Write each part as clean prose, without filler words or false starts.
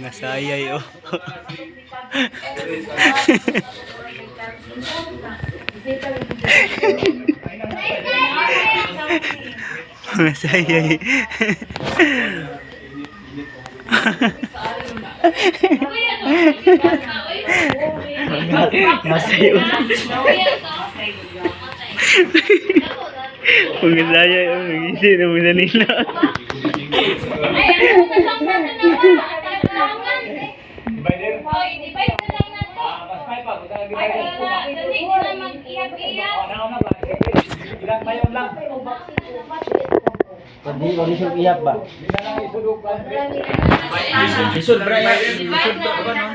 Mga sayay oh. Mga sayay. Masayo. Mga sayay oh, mag-isi na muna nila. Hindi, wali siyang iyak ba? Isod, bra. Isod ba ba, no?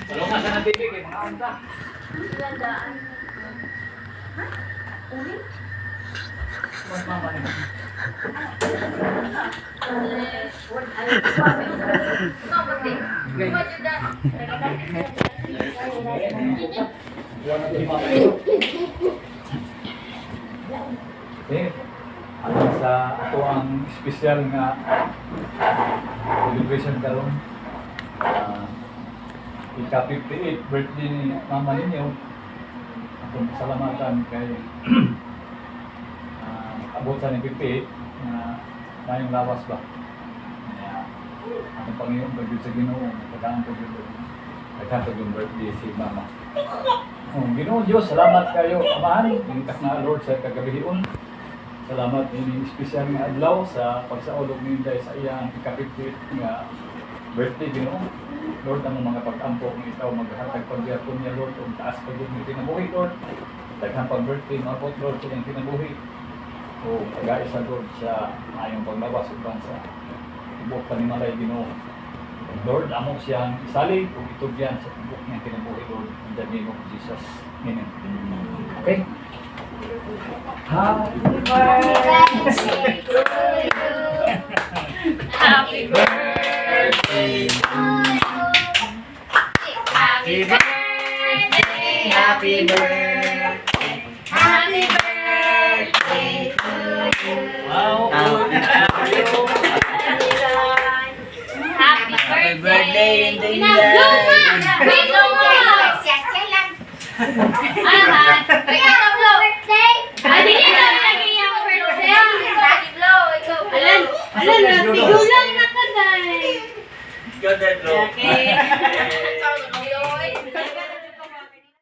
Kalau nggak sana bibig, mga unta. Mas mama nih. Sa ato ang special nga celebration karon. Ika-58 birthday ni mama ninyo. Atong salamatan kay abot sa ni 58 na mayong lawas ba. Ang Panginoon pag sa Ginoo, pagkaan po dito. Nagkatog yung birthday si mama. Ginoo Diyos, salamat kayo, Amahan. Ingkas na Lord sa kagabihion. Salamat ini espesyal nga adlaw sa pagsaulog ninyo sa iyang ika-58 nga birthday Ginoo. Lord, ang mga pag-ampo ng ikaw maghatag pag-birthday niya Lord, kung taas pag-birthday kinabuhi Lord. Daghang pag-birthday, mapot Lord, sa iyang kinabuhi. O pag-aisa Lord sa ayong paglawas sa bansa. Ibuk panimalay Ginoo. Lord, amo siyang isali kung itugyan sa ibuk niyang kinabuhi Lord. In the name of Jesus. Amen. Okay? Happy birthday to you. Happy birthday to you. Happy birthday. Happy birthday. Happy birthday to you. Wow. Happy birthday in the year. Alan, nagtigulang na ka, day. Got that, bro. Okay.